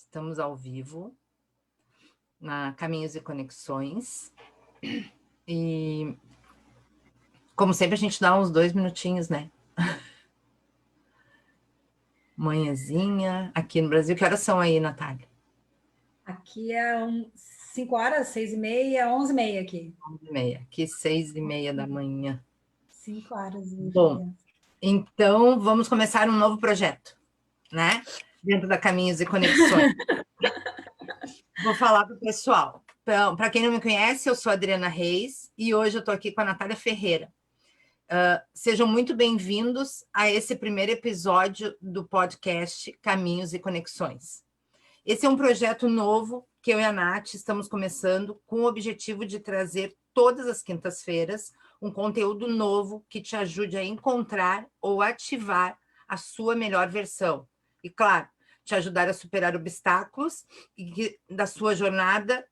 Estamos ao vivo na Caminhos e Conexões. E, como sempre, a gente dá uns 2 minutinhos, né? Manhãzinha, aqui no Brasil. Que horas são aí, Natália? Aqui é 5 horas, 6h30, 11h30 aqui. 11h30, aqui 6h30 da manhã. 5 horas. Bom, então vamos começar um novo projeto, né? Dentro da Caminhos e Conexões. Vou falar para o pessoal. Então, para quem não me conhece, eu sou a Adriana Reis e hoje eu estou aqui com a Natália Ferreira. Sejam muito bem-vindos a esse primeiro episódio do podcast Caminhos e Conexões. Esse é um projeto novo que eu e a Nath estamos começando com o objetivo de trazer todas as quintas-feiras um conteúdo novo que te ajude a encontrar ou ativar a sua melhor versão. E, claro, te ajudar a superar obstáculos da sua jornada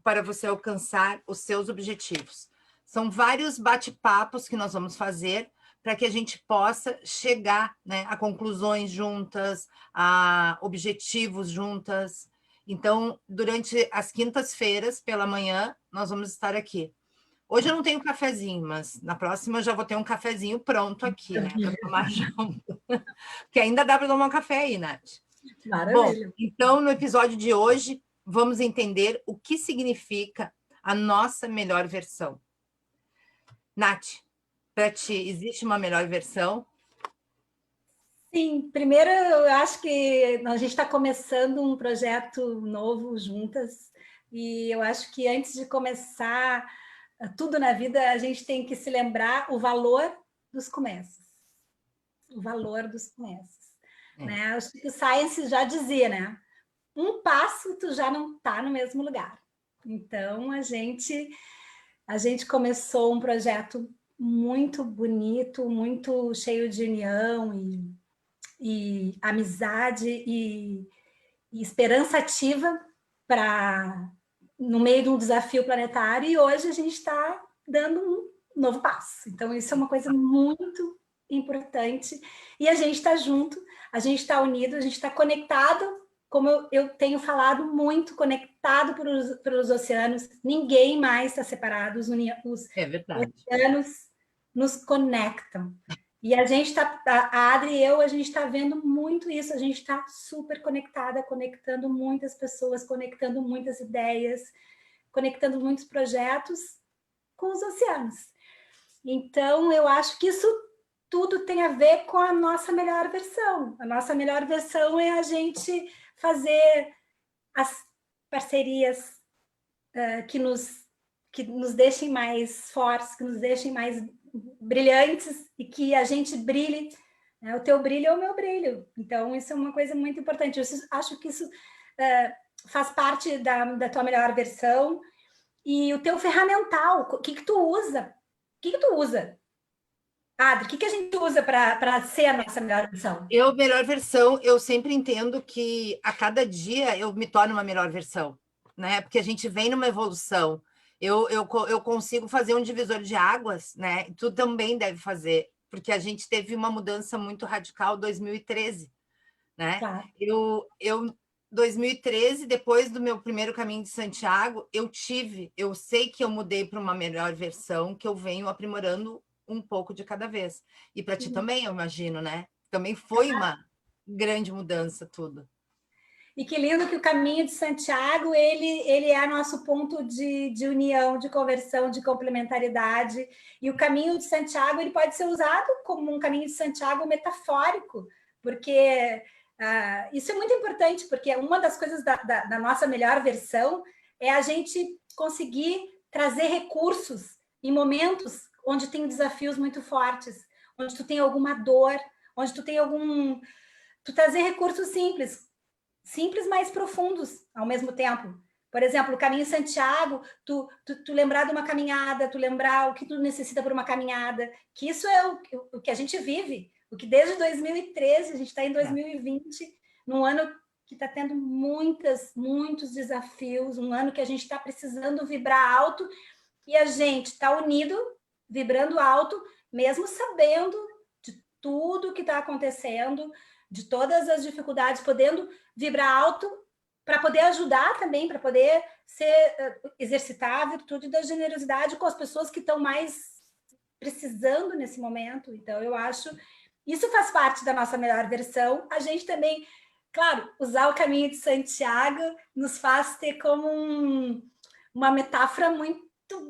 para você alcançar os seus objetivos. São vários bate-papos que nós vamos fazer para que a gente possa chegar, né, a conclusões juntas, a objetivos juntas. Então, durante as quintas-feiras, pela manhã, nós vamos estar aqui. Hoje eu não tenho cafezinho, mas na próxima eu já vou ter um cafezinho pronto aqui, né, para tomar junto. Porque ainda dá para tomar um café aí, Nath. Maravilha. Bom, então, no episódio de hoje, vamos entender o que significa a nossa melhor versão. Nath, para ti, existe uma melhor versão? Sim, primeiro eu acho que a gente está começando um projeto novo juntas e eu acho que antes de começar tudo na vida, a gente tem que se lembrar o valor dos começos. O valor dos começos. Né? Acho que o Science já dizia, né? Um passo tu já não está no mesmo lugar. Então, a gente começou um projeto muito bonito, muito cheio de união e amizade e esperança ativa no meio de um desafio planetário, e hoje a gente está dando um novo passo. Então, isso é uma coisa muito importante, e a gente está junto, a gente está unido, a gente está conectado, como eu tenho falado muito, conectado pelos oceanos, ninguém mais está separado, os oceanos nos conectam. E a gente está, a Adri e eu, a gente está vendo muito isso, a gente está super conectada, conectando muitas pessoas, conectando muitas ideias, conectando muitos projetos com os oceanos. Então, eu acho que isso tudo tem a ver com a nossa melhor versão. A nossa melhor versão é a gente fazer as parcerias que nos deixem mais fortes, que nos deixem mais brilhantes e que a gente brilhe. Né? O teu brilho é o meu brilho. Então, isso é uma coisa muito importante. Eu acho que isso faz parte da tua melhor versão. E o teu ferramental, o que tu usa? O que tu usa? Adri, o que a gente usa para ser a nossa melhor versão? Melhor versão, eu sempre entendo que a cada dia eu me torno uma melhor versão, né? Porque a gente vem numa evolução. Eu consigo fazer um divisor de águas, né? Tu também deve fazer, porque a gente teve uma mudança muito radical em 2013, né? Claro. 2013, depois do meu primeiro caminho de Santiago, eu sei que eu mudei para uma melhor versão, que eu venho aprimorando um pouco de cada vez. E para ti também, eu imagino, né? Também foi uma grande mudança tudo. E que lindo que o caminho de Santiago, ele é nosso ponto de união, de conversão, de complementaridade. E o caminho de Santiago, ele pode ser usado como um caminho de Santiago metafórico, porque isso é muito importante, porque uma das coisas da nossa melhor versão é a gente conseguir trazer recursos em momentos onde tem desafios muito fortes, onde tu tem alguma dor, onde tu tem tu trazer recursos simples, mais profundos ao mesmo tempo. Por exemplo, o caminho Santiago, tu lembrar de uma caminhada, tu lembrar o que tu necessita por uma caminhada, que isso é o que a gente vive, o que desde 2013, a gente está em 2020, num ano que está tendo muitos desafios, um ano que a gente está precisando vibrar alto, e a gente está unido, vibrando alto, mesmo sabendo de tudo que está acontecendo, de todas as dificuldades, podendo vibrar alto para poder ajudar também, para poder exercitar a virtude da generosidade com as pessoas que estão mais precisando nesse momento. Então, eu acho... Isso faz parte da nossa melhor versão. A gente também, claro, usar o caminho de Santiago nos faz ter como uma metáfora muito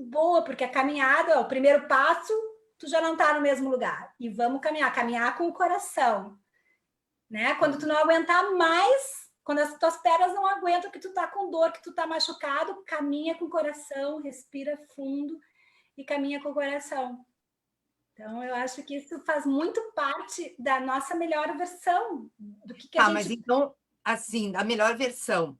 boa, porque a caminhada, o primeiro passo, tu já não está no mesmo lugar. E vamos caminhar com o coração. Né? Quando tu não aguentar mais, quando as tuas pernas não aguentam, que tu tá com dor, que tu tá machucado, caminha com o coração, respira fundo e caminha com o coração. Então, eu acho que isso faz muito parte da nossa melhor versão, do que a gente... Mas então, assim, a melhor versão.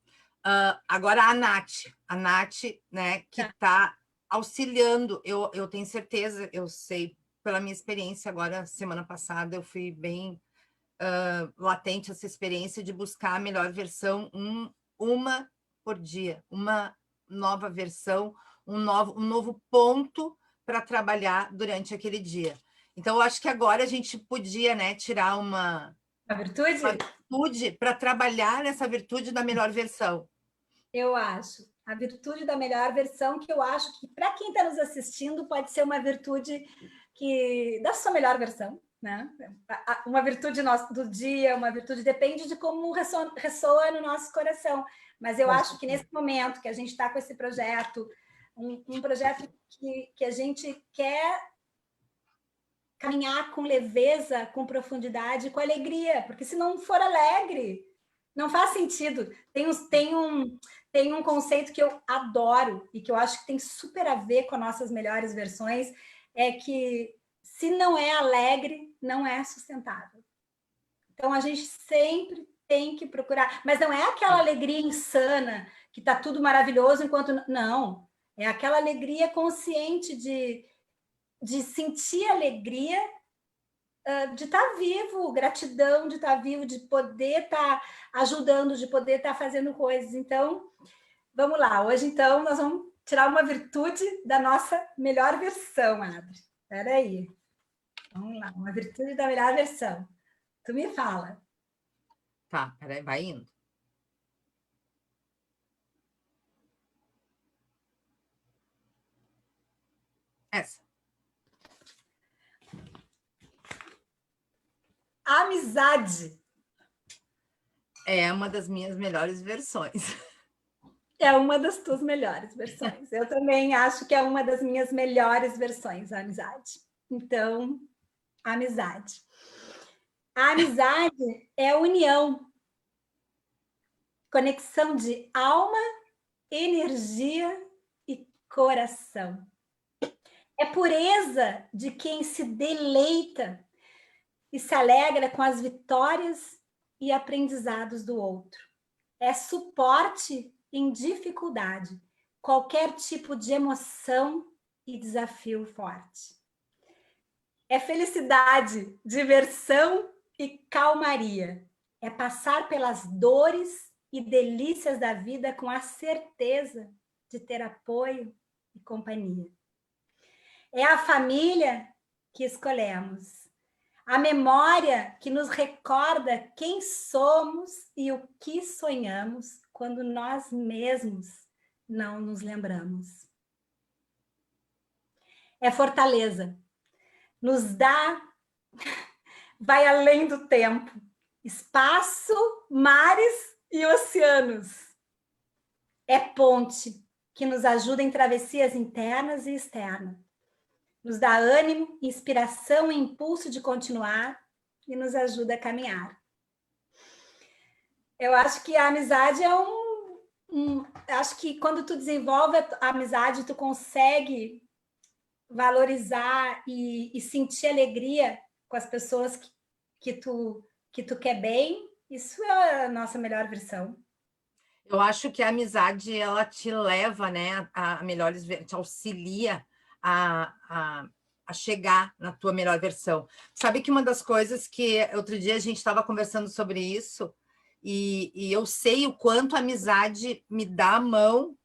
Agora a Nath, né, que está auxiliando, eu tenho certeza, eu sei, pela minha experiência agora, semana passada, eu fui bem latente essa experiência de buscar a melhor versão, uma por dia, uma nova versão, um novo ponto para trabalhar durante aquele dia. Então, eu acho que agora a gente podia, né, tirar uma virtude para trabalhar nessa virtude da melhor versão. Eu acho. A virtude da melhor versão, que eu acho que, para quem está nos assistindo, pode ser uma virtude da sua melhor versão, né? Uma virtude do dia, uma virtude, depende de como ressoa no nosso coração. Mas eu acho que nesse momento que a gente está com esse projeto, um projeto que a gente quer caminhar com leveza, com profundidade, com alegria, porque se não for alegre, não faz sentido. Tem um conceito que eu adoro e que eu acho que tem super a ver com as nossas melhores versões, é que se não é alegre, não é sustentável. Então, a gente sempre tem que procurar, mas não é aquela alegria insana, que está tudo maravilhoso enquanto... Não, é aquela alegria consciente de sentir alegria, de estar vivo, gratidão de estar vivo, de poder estar ajudando, de poder estar fazendo coisas. Então, vamos lá. Hoje, então, nós vamos tirar uma virtude da nossa melhor versão, Adri. Espera aí. Vamos lá, uma virtude da melhor versão. Tu me fala. Tá, peraí, vai indo. Essa. Amizade. É uma das minhas melhores versões. É uma das tuas melhores versões. Eu também acho que é uma das minhas melhores versões, a amizade. Então, amizade. A amizade é união, conexão de alma, energia e coração. É pureza de quem se deleita e se alegra com as vitórias e aprendizados do outro. É suporte em dificuldade, qualquer tipo de emoção e desafio forte. É felicidade, diversão e calmaria. É passar pelas dores e delícias da vida com a certeza de ter apoio e companhia. É a família que escolhemos, a memória que nos recorda quem somos e o que sonhamos quando nós mesmos não nos lembramos. É fortaleza, nos dá, vai além do tempo, espaço, mares e oceanos. É ponte que nos ajuda em travessias internas e externas. Nos dá ânimo, inspiração e impulso de continuar e nos ajuda a caminhar. Eu acho que a amizade é acho que quando tu desenvolve a amizade, tu consegue valorizar e sentir alegria com as pessoas que tu quer bem. Isso é a nossa melhor versão. Eu acho que a amizade, ela te leva, né, a melhores, te auxilia a chegar na tua melhor versão. Sabe que uma das coisas que outro dia a gente estava conversando sobre isso, e eu sei o quanto a amizade me dá a mão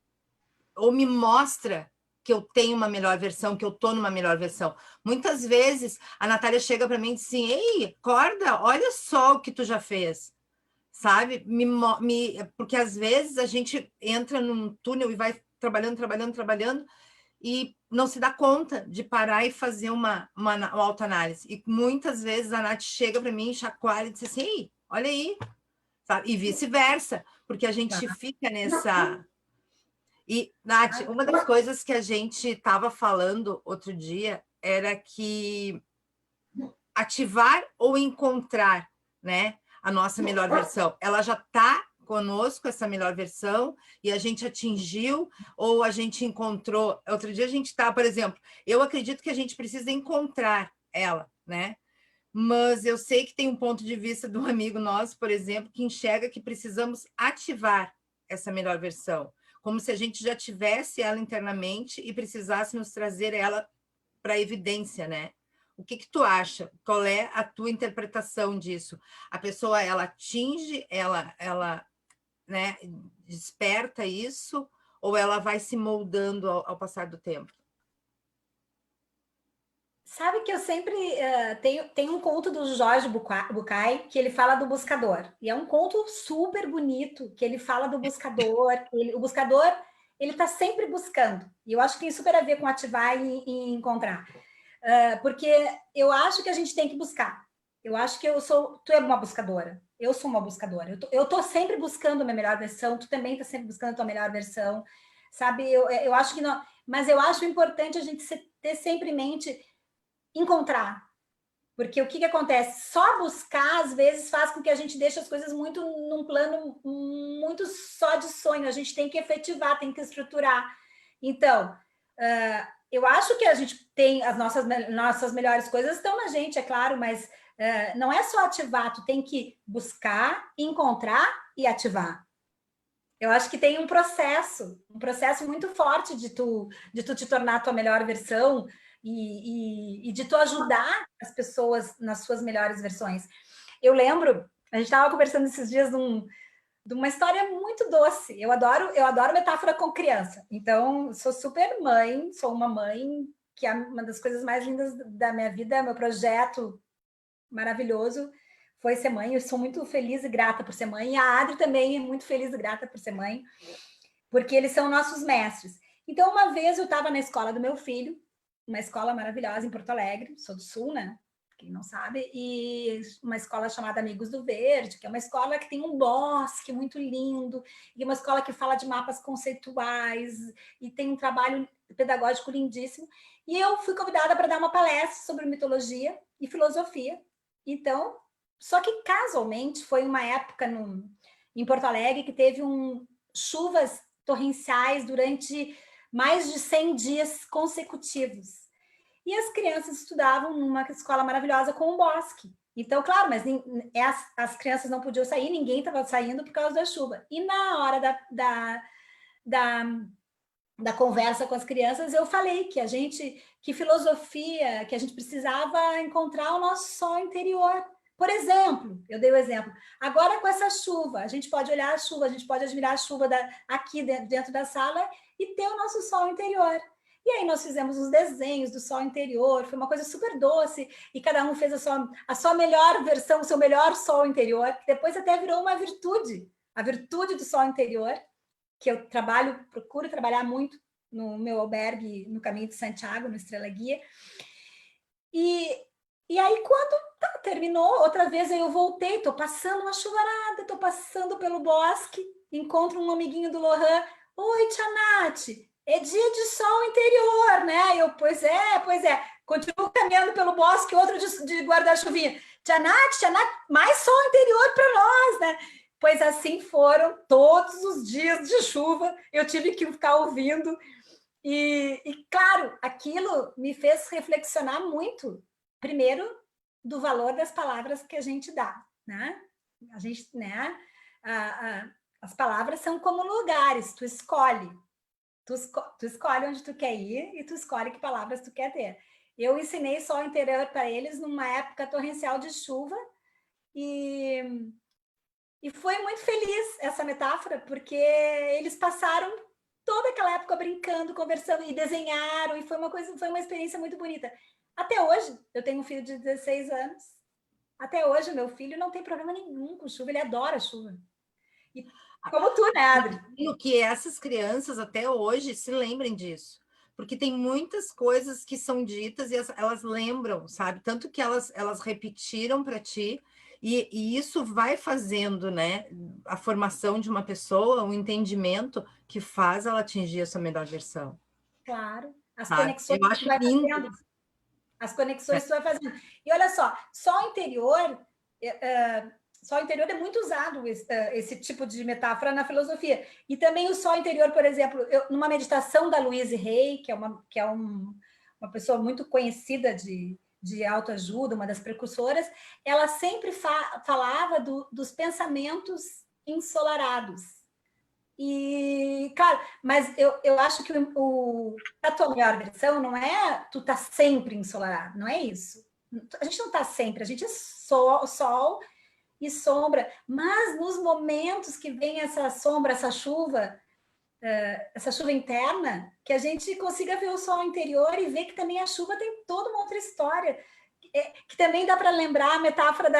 ou me mostra que eu tenho uma melhor versão, que eu estou numa melhor versão. Muitas vezes a Natália chega para mim e diz assim: ei, acorda, olha só o que tu já fez. sabe? Porque às vezes a gente entra num túnel e vai trabalhando, trabalhando, trabalhando, e não se dá conta de parar e fazer uma autoanálise. E muitas vezes a Nath chega para mim, chacoalha e diz assim, ei, olha aí, sabe? E vice-versa, porque a gente fica nessa... E, Nath, uma das coisas que a gente estava falando outro dia era que ativar ou encontrar, né, a nossa melhor versão. Ela já está conosco, essa melhor versão, e a gente atingiu, ou a gente encontrou. Outro dia a gente está, por exemplo, eu acredito que a gente precisa encontrar ela, né? Mas eu sei que tem um ponto de vista de um amigo nosso, por exemplo, que enxerga que precisamos ativar essa melhor versão, como se a gente já tivesse ela internamente e precisássemos trazer ela para a evidência, né? O que tu acha? Qual é a tua interpretação disso? A pessoa, ela atinge, ela né, desperta isso, ou ela vai se moldando ao passar do tempo? Sabe que eu sempre tenho um conto do Jorge Bucay, que ele fala do buscador. E é um conto super bonito, que ele fala do buscador. O buscador, ele está sempre buscando. E eu acho que tem super a ver com ativar e encontrar. Porque eu acho que a gente tem que buscar. Eu acho que tu é uma buscadora. Eu sou uma buscadora. Eu tô sempre buscando a minha melhor versão. Tu também está sempre buscando a tua melhor versão. Sabe? Eu acho que não... Mas eu acho importante a gente ter sempre em mente encontrar. Porque o que acontece? Só buscar, às vezes, faz com que a gente deixe as coisas muito num plano muito só de sonho. A gente tem que efetivar, tem que estruturar. Então, eu acho que a gente tem as nossas melhores coisas estão na gente, é claro, mas não é só ativar, tu tem que buscar, encontrar e ativar. Eu acho que tem um processo muito forte de tu te tornar a tua melhor versão e de tu ajudar as pessoas nas suas melhores versões. Eu lembro, a gente estava conversando esses dias de uma história muito doce. Eu adoro metáfora com criança. Então, sou super mãe, sou uma mãe, que é uma das coisas mais lindas da minha vida, meu projeto maravilhoso foi ser mãe. Eu sou muito feliz e grata por ser mãe. E a Adri também é muito feliz e grata por ser mãe, porque eles são nossos mestres. Então, uma vez eu estava na escola do meu filho, uma escola maravilhosa em Porto Alegre, sou do Sul, né? Quem não sabe, e uma escola chamada Amigos do Verde, que é uma escola que tem um bosque muito lindo, e uma escola que fala de mapas conceituais, e tem um trabalho pedagógico lindíssimo. E eu fui convidada para dar uma palestra sobre mitologia e filosofia. Então, só que casualmente foi uma época em Porto Alegre que teve chuvas torrenciais durante mais de 100 dias consecutivos. E as crianças estudavam numa escola maravilhosa com um bosque. Então, claro, mas as crianças não podiam sair, ninguém estava saindo por causa da chuva. E na hora da conversa com as crianças, eu falei que filosofia, que a gente precisava encontrar o nosso sol interior. Por exemplo, eu dei o exemplo, agora com essa chuva, a gente pode olhar a chuva, a gente pode admirar a chuva aqui dentro da sala e ter o nosso sol interior. E aí nós fizemos os desenhos do sol interior, foi uma coisa super doce, e cada um fez a sua melhor versão, o seu melhor sol interior, que depois até virou uma virtude, a virtude do sol interior, que eu procuro trabalhar muito no meu albergue no Caminho de Santiago, no Estrela Guia. E aí, quando terminou, outra vez eu voltei, estou passando uma chuvarada, estou passando pelo bosque, encontro um amiguinho do Lohan. Oi, Tia Nath, é dia de sol interior, né? Eu, pois é. Continuo caminhando pelo bosque, outro de guarda-chuvinha. Tia Nath, mais sol interior para nós, né? Pois assim foram todos os dias de chuva, eu tive que ficar ouvindo. E claro, aquilo me fez reflexionar muito, primeiro, do valor das palavras que a gente dá, né? A gente, né? As palavras são como lugares, tu escolhe. Tu escolhe onde tu quer ir e tu escolhe que palavras tu quer ter. Eu ensinei sol interior para eles numa época torrencial de chuva e foi muito feliz essa metáfora, porque eles passaram toda aquela época brincando, conversando e desenharam, e foi uma experiência muito bonita. Até hoje, eu tenho um filho de 16 anos, Até hoje, o meu filho não tem problema nenhum com chuva, ele adora chuva. E como tu, né, Adri? Que essas crianças até hoje se lembrem disso, porque tem muitas coisas que são ditas e elas lembram, sabe? Tanto que elas repetiram para ti, e isso vai fazendo, né, a formação de uma pessoa, um entendimento que faz ela atingir a sua melhor versão. Claro, as Sabe? conexões Eu que acho tu vai lindo. fazendo. As conexões que tu vai fazendo. E olha só o interior, só o interior é muito usado esse tipo de metáfora na filosofia. E também o só interior, por exemplo, numa meditação da Louise Hay, que é uma pessoa muito conhecida de autoajuda, uma das precursoras, ela sempre falava dos pensamentos ensolarados. E, claro, mas eu acho que a tua melhor versão não é tu tá sempre ensolarado, não é isso. A gente não tá sempre, a gente é sol e sombra, mas nos momentos que vem essa sombra, essa chuva interna, que a gente consiga ver o sol interior e ver que também a chuva tem toda uma outra história, que também dá para lembrar a metáfora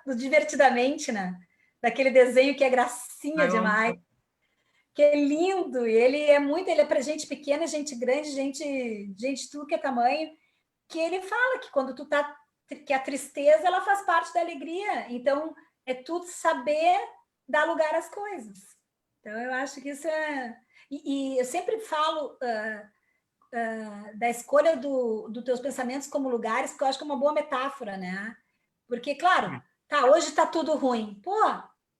do Divertidamente, né? Daquele desenho que é gracinha demais. Que é lindo, ele é para gente pequena, gente grande, gente tudo que é tamanho, que ele fala que quando tu tá, que a tristeza ela faz parte da alegria, então é tudo saber dar lugar às coisas. Então eu acho que isso e eu sempre falo da escolha dos teus pensamentos como lugares, porque eu acho que é uma boa metáfora, né? Porque, claro, tá, hoje tá tudo ruim. Pô,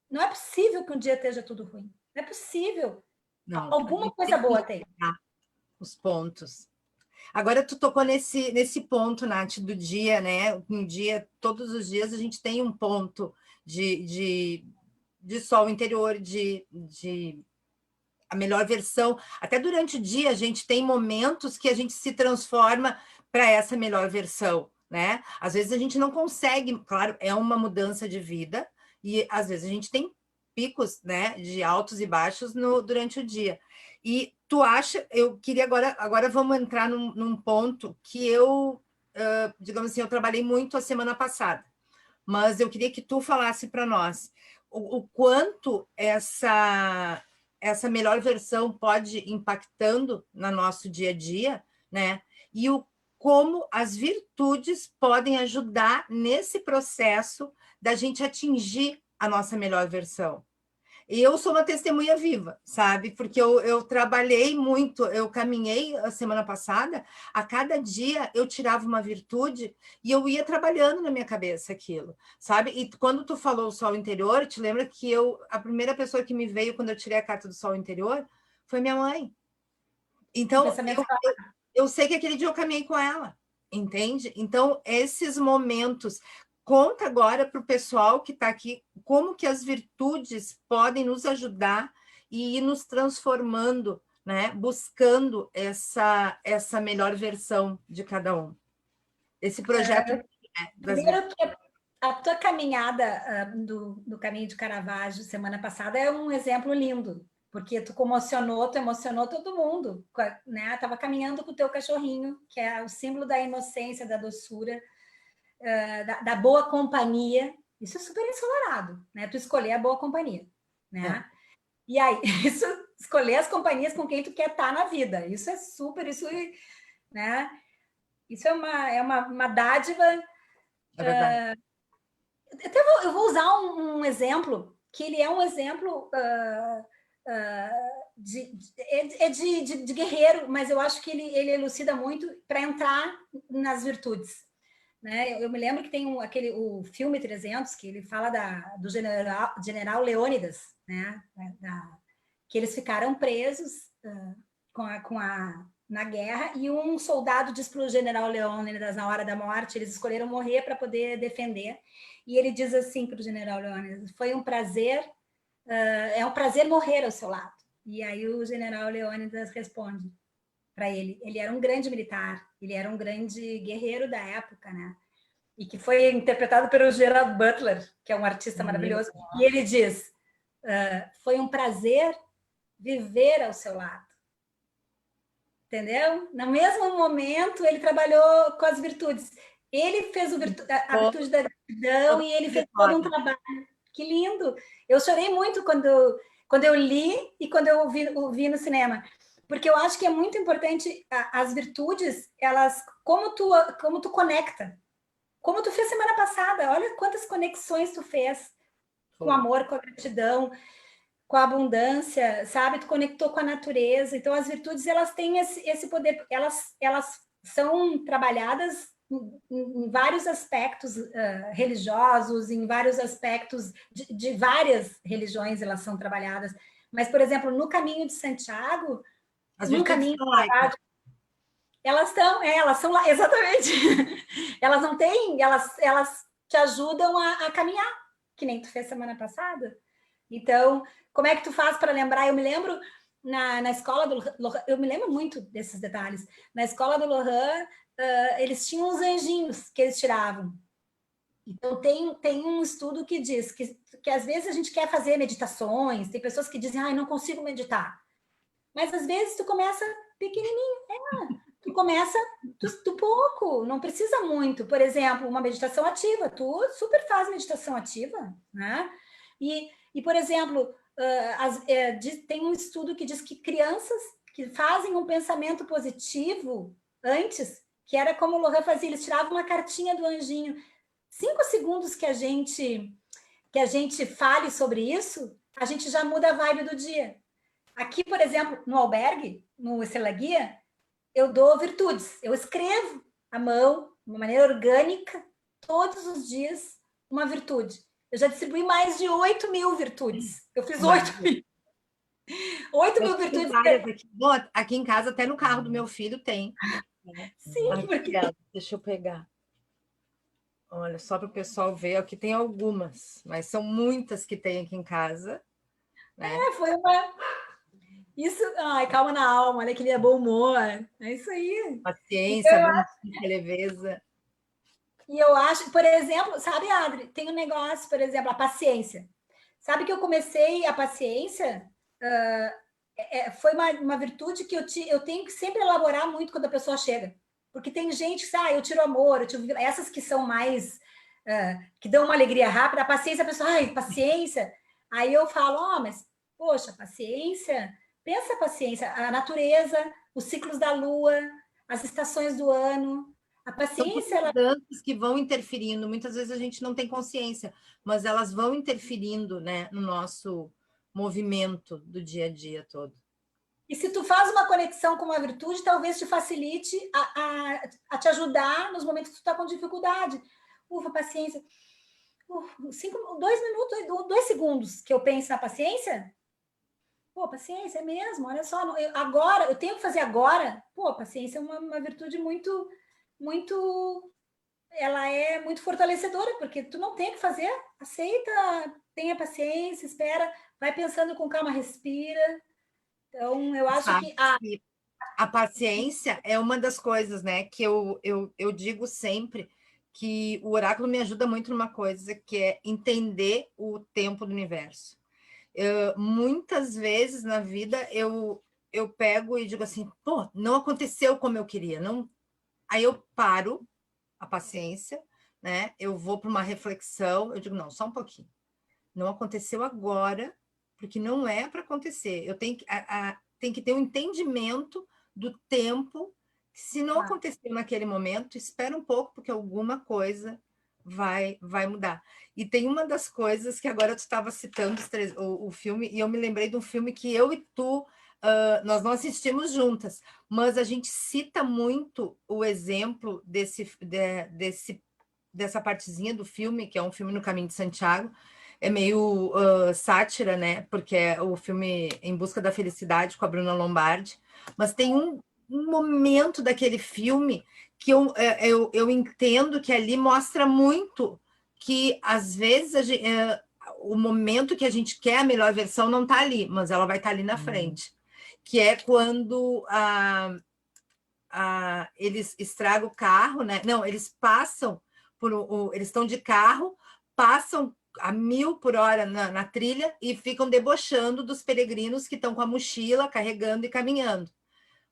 não é possível que um dia esteja tudo ruim. Não é possível. Não, Alguma coisa boa tem. Os pontos. Agora tu tocou nesse ponto, Nath, do dia, né? Um dia, todos os dias a gente tem um ponto de sol interior, de a melhor versão. Até durante o dia a gente tem momentos que a gente se transforma para essa melhor versão, né? Às vezes a gente não consegue, claro, é uma mudança de vida, e às vezes a gente tem picos, né, de altos e baixos durante o dia. E tu acha, eu queria agora vamos entrar num ponto que eu, digamos assim, eu trabalhei muito a semana passada, mas eu queria que tu falasse para nós o quanto essa melhor versão pode ir impactando no nosso dia a dia, né? E como as virtudes podem ajudar nesse processo da gente atingir a nossa melhor versão. E eu sou uma testemunha viva, sabe? Porque eu trabalhei muito, eu caminhei a semana passada, a cada dia eu tirava uma virtude e eu ia trabalhando na minha cabeça aquilo, sabe? E quando tu falou o sol interior, te lembra que a primeira pessoa que me veio quando eu tirei a carta do sol interior foi minha mãe. Então, eu sei que aquele dia eu caminhei com ela, entende? Então, esses momentos. Conta agora para o pessoal que está aqui como que as virtudes podem nos ajudar e ir nos transformando, né? Buscando essa melhor versão de cada um. Esse projeto Primeiro, a tua caminhada do Caminho de Caravaggio semana passada é um exemplo lindo, porque tu emocionou todo mundo, né? Tava caminhando com o teu cachorrinho, que é o símbolo da inocência, da doçura, da boa companhia. Isso é super ensolarado, né? Tu escolher a boa companhia, né? E aí, isso, escolher as companhias com quem tu quer estar na vida. Isso é super, né? Isso é uma dádiva. É verdade. Eu vou usar um exemplo, que ele é um exemplo de guerreiro, mas eu acho que ele elucida muito para entrar nas virtudes. Né? Eu me lembro que tem o filme 300, que ele fala do general Leônidas, né? Que eles ficaram presos na guerra, e um soldado diz para o general Leônidas, na hora da morte, eles escolheram morrer para poder defender, e ele diz assim para o general Leônidas: foi um prazer, é um prazer morrer ao seu lado. E aí o general Leônidas responde para ele era um grande militar, ele era um grande guerreiro da época, né? E que foi interpretado pelo Gerard Butler, que é um artista maravilhoso, e ele diz: foi um prazer viver ao seu lado. Entendeu? No mesmo momento, ele trabalhou com as virtudes. Ele fez a virtude da gratidão e ele fez todo um trabalho. Que lindo! Eu chorei muito quando eu li e quando eu vi no cinema, porque eu acho que é muito importante as virtudes, elas, como tu conecta, como tu fez semana passada, olha quantas conexões tu fez com o amor, com a gratidão, com a abundância, sabe? Tu conectou com a natureza. Então, as virtudes, elas têm esse poder, elas são trabalhadas em vários aspectos religiosos, em vários aspectos de várias religiões elas são trabalhadas. Mas, por exemplo, no caminho de Santiago, no caminho de Santiago, elas são lá, exatamente. Elas não têm, elas te ajudam a caminhar, que nem tu fez semana passada. Então, como é que tu faz para lembrar? Eu me lembro na escola do Lohan, eu me lembro muito desses detalhes. Na escola do Lohan, eles tinham uns anjinhos que eles tiravam. Então, tem um estudo que diz que às vezes a gente quer fazer meditações, tem pessoas que dizem, não consigo meditar. Mas às vezes tu começa pequenininho, tu começa do pouco, não precisa muito. Por exemplo, uma meditação ativa, tu super faz meditação ativa, né? E por exemplo, tem um estudo que diz que crianças que fazem um pensamento positivo antes, que era como o Lohan fazia, eles tiravam uma cartinha do anjinho. 5 segundos que a gente fale sobre isso, a gente já muda a vibe do dia. Aqui, por exemplo, no albergue, no Estrela Guia, eu dou virtudes. Eu escrevo à mão, de uma maneira orgânica, todos os dias, uma virtude. Eu já distribuí mais de 8.000 virtudes. Eu fiz 8.000. 8.000 virtudes. Aqui. Bom, aqui em casa, até no carro do meu filho tem. Sim, aqui, porque... Deixa eu pegar. Olha, só para o pessoal ver, aqui tem algumas, mas são muitas que tem aqui em casa. Né? Foi uma... Isso, calma na alma, olha que ele é bom humor. É isso aí. Paciência, abundância, leveza. E eu acho, por exemplo, sabe, Adri, tem um negócio, por exemplo, a paciência. Sabe que eu comecei a paciência? Foi uma virtude que eu tenho que sempre elaborar muito quando a pessoa chega. Porque tem gente que eu tiro amor, essas que são mais... que dão uma alegria rápida, a paciência, a pessoa, paciência. Aí eu falo, mas, poxa, paciência... Pensa a paciência, a natureza, os ciclos da lua, as estações do ano, a paciência... São mudanças que vão interferindo, muitas vezes a gente não tem consciência, mas elas vão interferindo, né, no nosso movimento do dia a dia todo. E se tu faz uma conexão com uma virtude, talvez te facilite a te ajudar nos momentos que tu está com dificuldade. Paciência. 2 minutos, 2 segundos que eu penso na paciência... paciência é mesmo, olha só, eu tenho que fazer agora. Paciência é uma virtude muito, ela é muito fortalecedora, porque tu não tem que fazer, aceita, tenha paciência, espera, vai pensando com calma, respira. Então, eu acho que... A paciência é uma das coisas, né, que eu digo sempre, que o oráculo me ajuda muito numa coisa, que é entender o tempo do universo. Muitas vezes na vida eu pego e digo assim, não aconteceu como eu queria, não. Aí eu paro a paciência, né? Eu vou para uma reflexão, eu digo, não, só um pouquinho. Não aconteceu agora, porque não é para acontecer. Eu tenho que ter um entendimento do tempo. Se não aconteceu naquele momento, espera um pouco, porque alguma coisa vai mudar. E tem uma das coisas que agora tu estava citando o filme, e eu me lembrei de um filme que eu e tu, nós não assistimos juntas, mas a gente cita muito o exemplo dessa partezinha do filme, que é um filme no Caminho de Santiago, é meio sátira, né? Porque é o filme Em Busca da Felicidade, com a Bruna Lombardi, mas tem um momento daquele filme que eu entendo que ali mostra muito que, às vezes, o momento que a gente quer a melhor versão não está ali, mas ela vai estar ali na frente. Que é quando eles estragam o carro, né? Não, eles passam eles estão de carro, passam a 1.000 por hora na trilha e ficam debochando dos peregrinos que estão com a mochila, carregando e caminhando.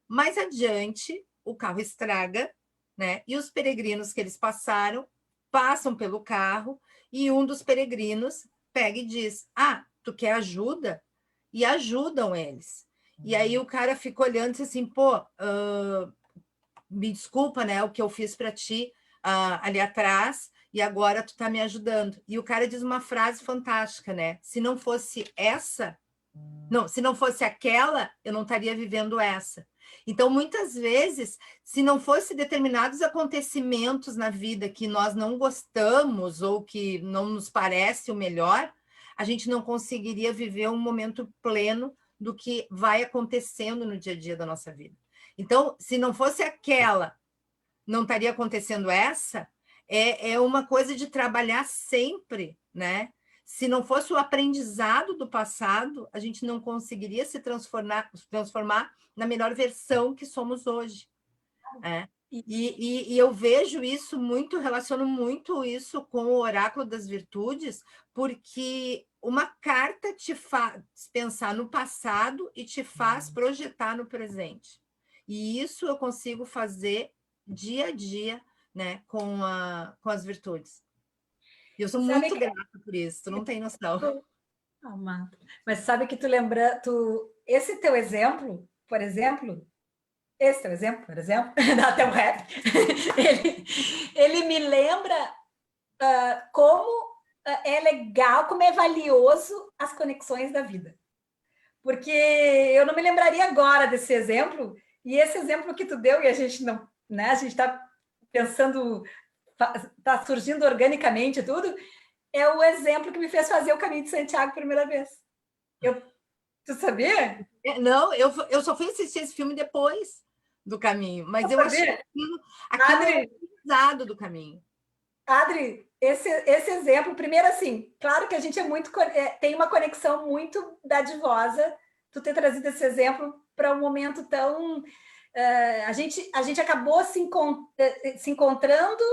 Mais adiante, o carro estraga, né? E os peregrinos que eles passaram, passam pelo carro, e um dos peregrinos pega e diz, tu quer ajuda? E ajudam eles. E aí o cara fica olhando e diz assim, pô, me desculpa, né, o que eu fiz para ti ali atrás, e agora tu tá me ajudando. E o cara diz uma frase fantástica, né? Se não fosse essa, não, se não fosse aquela, eu não estaria vivendo essa. Então, muitas vezes, se não fosse determinados acontecimentos na vida que nós não gostamos ou que não nos parece o melhor, a gente não conseguiria viver um momento pleno do que vai acontecendo no dia a dia da nossa vida. Então, se não fosse aquela, não estaria acontecendo essa, é uma coisa de trabalhar sempre, né? Se não fosse o aprendizado do passado, a gente não conseguiria se transformar na melhor versão que somos hoje. Né? E eu vejo isso muito, relaciono muito isso com o oráculo das virtudes, porque uma carta te faz pensar no passado e te faz projetar no presente. E isso eu consigo fazer dia a dia, né, com as virtudes. E eu sou muito grata por isso, tu não tem noção. Mas sabe que tu lembra, esse teu exemplo, por exemplo, dá até um rap, ele me lembra como é legal, como é valioso as conexões da vida. Porque eu não me lembraria agora desse exemplo, e esse exemplo que tu deu, e a gente não, né, a gente está pensando, está surgindo organicamente tudo, é o exemplo que me fez fazer o Caminho de Santiago a primeira vez. Tu sabia? Não, eu só fui assistir esse filme depois do Caminho, mas eu achei aquilo é aprendizado do Caminho. Adri, esse exemplo, primeiro assim, claro que a gente tem uma conexão muito dadivosa, tu ter trazido esse exemplo para um momento tão... a gente acabou se encontrando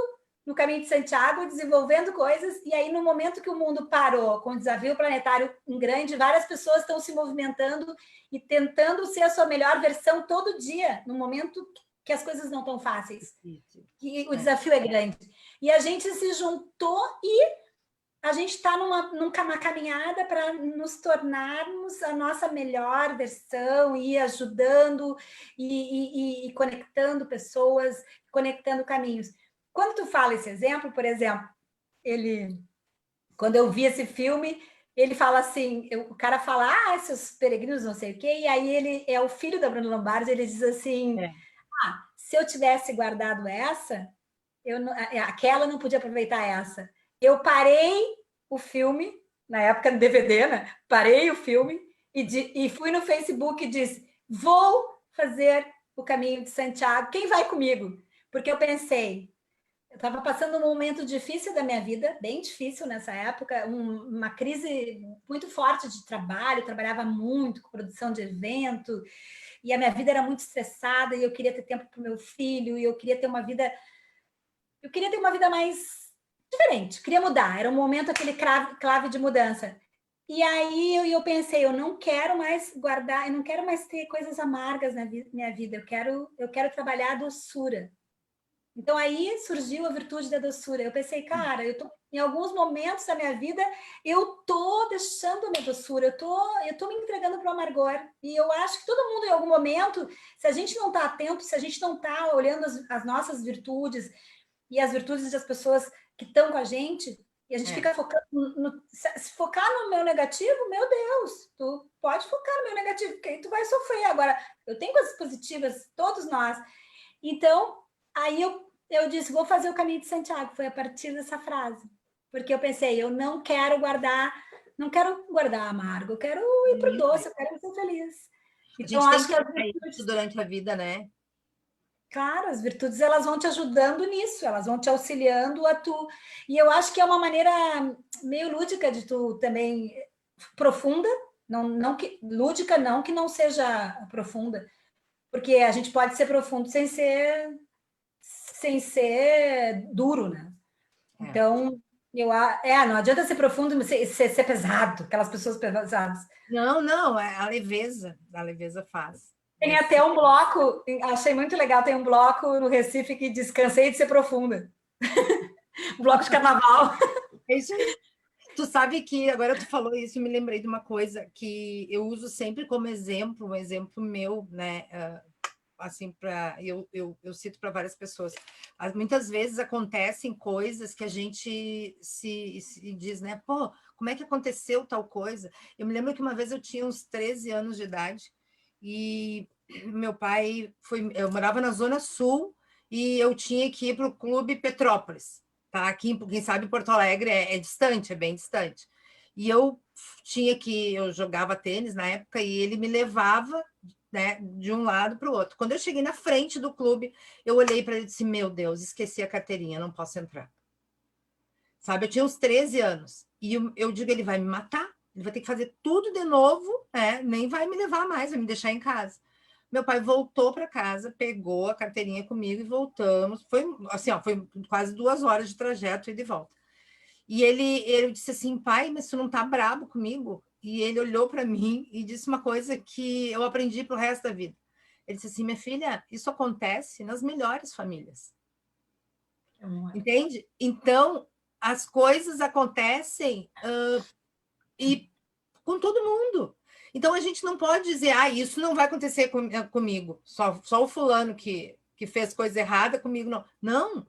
no Caminho de Santiago, desenvolvendo coisas, e aí no momento que o mundo parou com o desafio planetário em grande, várias pessoas estão se movimentando e tentando ser a sua melhor versão todo dia, no momento que as coisas não estão fáceis, que o desafio é grande. E a gente se juntou e a gente está numa caminhada para nos tornarmos a nossa melhor versão, e ajudando e conectando pessoas, conectando caminhos. Quando tu fala esse exemplo, por exemplo, quando eu vi esse filme, ele fala assim, o cara fala, esses peregrinos não sei o quê, e aí ele é o filho da Bruna Lombardi, ele diz assim, se eu tivesse guardado essa, aquela não podia aproveitar essa. Eu parei o filme, na época no DVD, né? Parei o filme e fui no Facebook e disse, vou fazer o Caminho de Santiago, quem vai comigo? Porque eu pensei, eu estava passando um momento difícil da minha vida, bem difícil nessa época, uma crise muito forte de trabalho, trabalhava muito com produção de evento, e a minha vida era muito estressada, e eu queria ter tempo para o meu filho, e eu queria ter uma vida mais diferente, queria mudar, era um momento, aquele clave de mudança. E aí eu pensei, eu não quero mais guardar, eu não quero mais ter coisas amargas na minha vida, eu quero trabalhar a doçura. Então aí surgiu a virtude da doçura. Eu pensei, cara, em alguns momentos da minha vida, eu tô deixando a minha doçura, eu tô me entregando para o amargor. E eu acho que todo mundo, em algum momento, se a gente não está atento, se a gente não está olhando as nossas virtudes e as virtudes das pessoas que estão com a gente, e a gente fica focando se focar no meu negativo, meu Deus, tu pode focar no meu negativo, porque aí tu vai sofrer. Agora, eu tenho coisas positivas, todos nós. Então, aí eu disse, vou fazer o Caminho de Santiago. Foi a partir dessa frase. Porque eu pensei, eu não quero guardar amargo, eu quero ir pro doce, eu quero ser feliz. Então, a gente tem que fazer isso durante a vida, né? Claro, as virtudes, elas vão te ajudando nisso, elas vão te auxiliando a tu... E eu acho que é uma maneira meio lúdica de tu também, profunda, lúdica não que não seja profunda, porque a gente pode ser profundo sem ser duro, né? Então, não adianta ser profundo e ser pesado, aquelas pessoas pesadas. Não, a leveza faz. Tem até um bloco, achei muito legal, tem um bloco no Recife que diz cansei de ser profunda. Um bloco de carnaval. É isso aí. Tu sabe que agora tu falou isso, eu me lembrei de uma coisa que eu uso sempre como exemplo, um exemplo meu, né? Assim, eu cito para várias pessoas. Muitas vezes acontecem coisas que a gente se diz, né? Pô, como é que aconteceu tal coisa? Eu me lembro que uma vez eu tinha uns 13 anos de idade e meu pai foi. Eu morava na Zona Sul e eu tinha que ir para o Clube Petrópolis. Tá? Aqui, quem sabe, Porto Alegre é distante, é bem distante. E eu jogava tênis na época e ele me levava, né, de um lado para o outro. Quando eu cheguei na frente do clube, eu olhei para ele e disse: Meu Deus, esqueci a carteirinha, não posso entrar. Sabe, eu tinha uns 13 anos. E eu digo: ele vai me matar, ele vai ter que fazer tudo de novo, né? Nem vai me levar mais, vai me deixar em casa. Meu pai voltou para casa, pegou a carteirinha comigo e voltamos. Foi assim, ó, foi quase 2 horas de trajeto e de volta. E ele disse assim: pai, mas tu não tá brabo comigo? E ele olhou para mim e disse uma coisa que eu aprendi pro resto da vida. Ele disse assim: minha filha, isso acontece nas melhores famílias. Entende? Então, as coisas acontecem e com todo mundo. Então, a gente não pode dizer: isso não vai acontecer comigo. Só o fulano que fez coisa errada comigo, não. Não,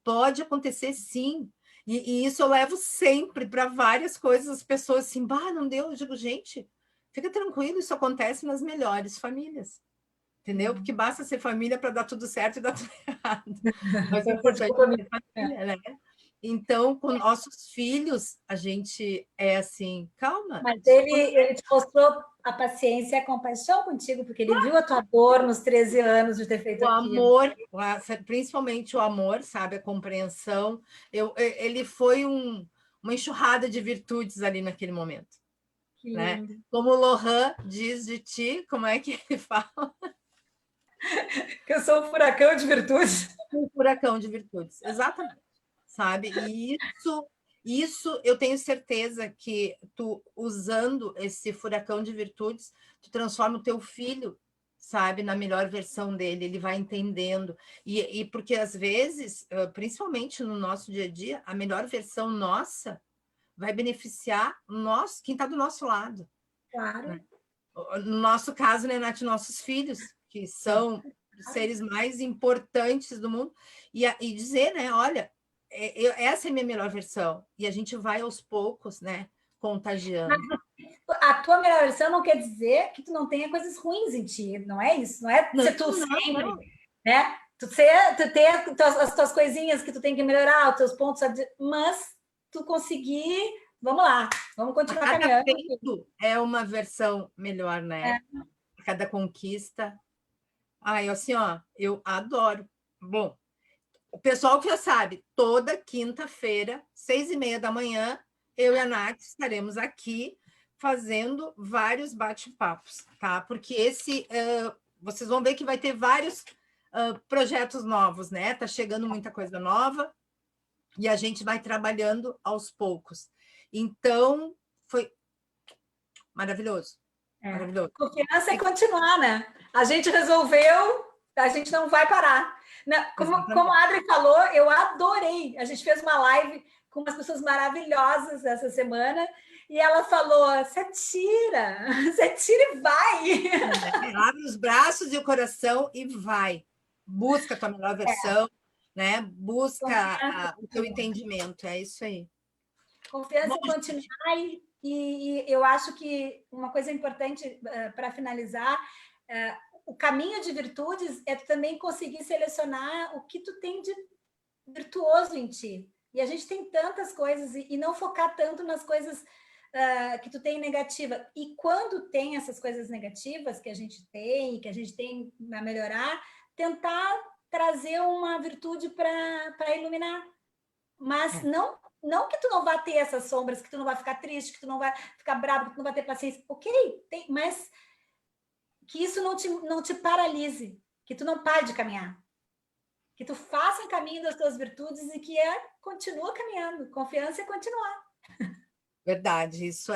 pode acontecer sim. E isso eu levo sempre para várias coisas. As pessoas assim: não deu. Eu digo: gente, fica tranquilo, isso acontece nas melhores famílias. Entendeu? Porque basta ser família para dar tudo certo e dar tudo errado. Mas o importante é ter família, né? Então, com nossos filhos, a gente é assim: calma. Mas ele te mostrou a paciência e a compaixão contigo, porque ele viu a tua dor nos 13 anos de ter feito O aquilo. amor, principalmente o amor, sabe? A compreensão. Ele foi uma enxurrada de virtudes ali naquele momento. Que Né? lindo. Como o Lohan diz de ti, como é que ele fala? Que eu sou um furacão de virtudes. Um furacão de virtudes, exatamente. Sabe? E isso eu tenho certeza que tu, usando esse furacão de virtudes, tu transforma o teu filho, sabe, na melhor versão dele, ele vai entendendo. E porque às vezes, principalmente no nosso dia a dia, a melhor versão nossa vai beneficiar quem está do nosso lado. Claro. Né? No nosso caso, né, Nath, nossos filhos, que são seres mais importantes do mundo, e dizer, né, olha, essa é a minha melhor versão, e a gente vai aos poucos, né, contagiando. Mas a tua melhor versão não quer dizer que tu não tenha coisas ruins em ti, não é isso, não é ser tu sempre, não. né? Tu ter as tuas coisinhas que tu tem que melhorar, os teus pontos, mas tu conseguir, vamos lá, vamos continuar Cada caminhando. feito é uma versão melhor, né? Cada conquista. Ai, assim, ó, eu adoro. Bom, o pessoal que já sabe, toda quinta-feira, 6h30 da manhã, eu e a Nath estaremos aqui fazendo vários bate-papos, tá? Porque vocês vão ver que vai ter vários projetos novos, né? Tá chegando muita coisa nova e a gente vai trabalhando aos poucos. Então, foi maravilhoso. Maravilhoso. Confiança é continuar, né? A gente resolveu, a gente não vai parar. Como a Adri falou, eu adorei. A gente fez uma live com umas pessoas maravilhosas essa semana e ela falou: se atira e vai. Abre os braços e o coração e vai. Busca a tua melhor versão, né? Busca o teu entendimento. É isso aí. Confiança em continuar e eu acho que uma coisa importante para finalizar, o caminho de virtudes é tu também conseguir selecionar o que tu tem de virtuoso em ti. E a gente tem tantas coisas e não focar tanto nas coisas que tu tem negativa. E quando tem essas coisas negativas que a gente tem a melhorar, tentar trazer uma virtude para iluminar. Mas não que tu não vai ter essas sombras, que tu não vai ficar triste, que tu não vai ficar bravo, que tu não vai ter paciência. Ok, mas que isso não te paralise, que tu não pare de caminhar. Que tu faça um caminho das tuas virtudes e que continua caminhando. Confiança é continuar. Verdade, isso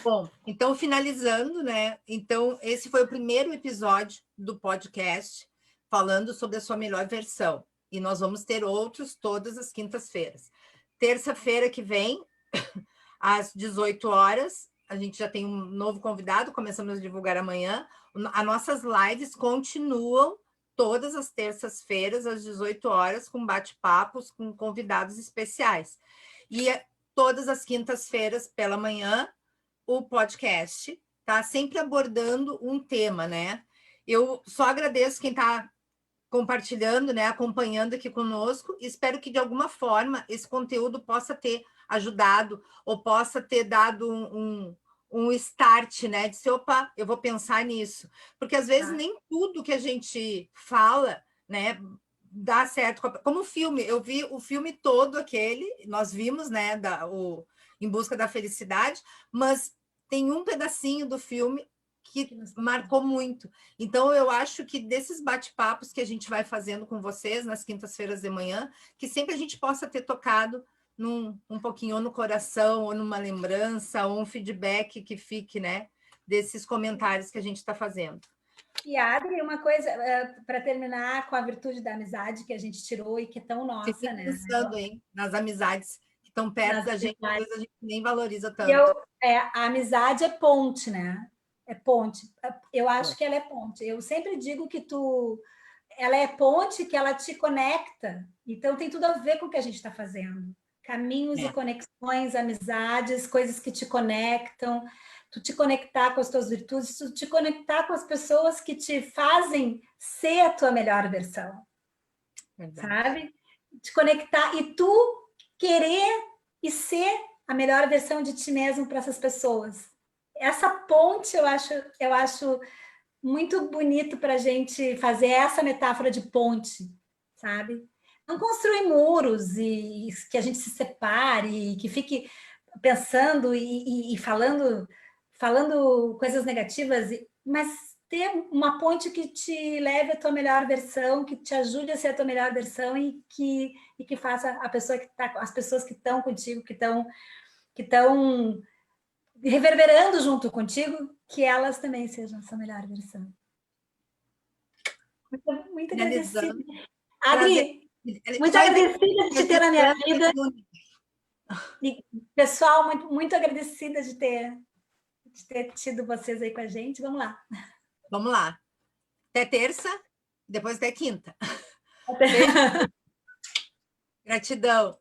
Bom, então, finalizando, né? Então, esse foi o primeiro episódio do podcast falando sobre a sua melhor versão. E nós vamos ter outros todas as quintas-feiras. Terça-feira que vem, às 18 horas, a gente já tem um novo convidado, começamos a divulgar amanhã. As nossas lives continuam todas as terças-feiras, às 18 horas, com bate-papos, com convidados especiais. E todas as quintas-feiras, pela manhã, o podcast, tá? Sempre abordando um tema, né? Eu só agradeço quem está compartilhando, né? Acompanhando aqui conosco. Espero que, de alguma forma, esse conteúdo possa ter ajudado ou possa ter dado um start, né? De ser, opa, eu vou pensar nisso. Porque, às vezes, nem tudo que a gente fala, né? Dá certo. Como o filme, eu vi o filme todo aquele, nós vimos, né? Em Busca da Felicidade, mas tem um pedacinho do filme que marcou muito. Então, eu acho que desses bate-papos que a gente vai fazendo com vocês nas quintas-feiras de manhã, que sempre a gente possa ter tocado um pouquinho, ou no coração, ou numa lembrança, ou um feedback que fique, né? Desses comentários que a gente está fazendo. E, Adri, uma coisa, para terminar com a virtude da amizade que a gente tirou e que é tão nossa, Fiquei né? pensando, hein? Nas amizades que estão perto da gente, às vezes a gente nem valoriza tanto. A amizade é ponte, né? É ponte. Eu acho que ela é ponte. Eu sempre digo que ela é ponte, que ela te conecta. Então, tem tudo a ver com o que a gente está fazendo. Caminhos e conexões, amizades, coisas que te conectam, tu te conectar com as tuas virtudes, tu te conectar com as pessoas que te fazem ser a tua melhor versão. Verdade. Sabe? Te conectar e tu querer e ser a melhor versão de ti mesmo para essas pessoas. Essa ponte eu acho muito bonito para a gente fazer essa metáfora de ponte, sabe? Não construir muros e que a gente se separe, que fique pensando e falando coisas negativas, mas ter uma ponte que te leve à tua melhor versão, que te ajude a ser a tua melhor versão e que faça a pessoa que tá, as pessoas que estão contigo, que estão reverberando junto contigo, que elas também sejam a sua melhor versão. Muito agradecida. Adri, muito agradecida de te ter na minha vida. E, pessoal, muito agradecida de ter tido vocês aí com a gente. Vamos lá. Vamos lá. Até terça, depois até quinta. Até... Gratidão.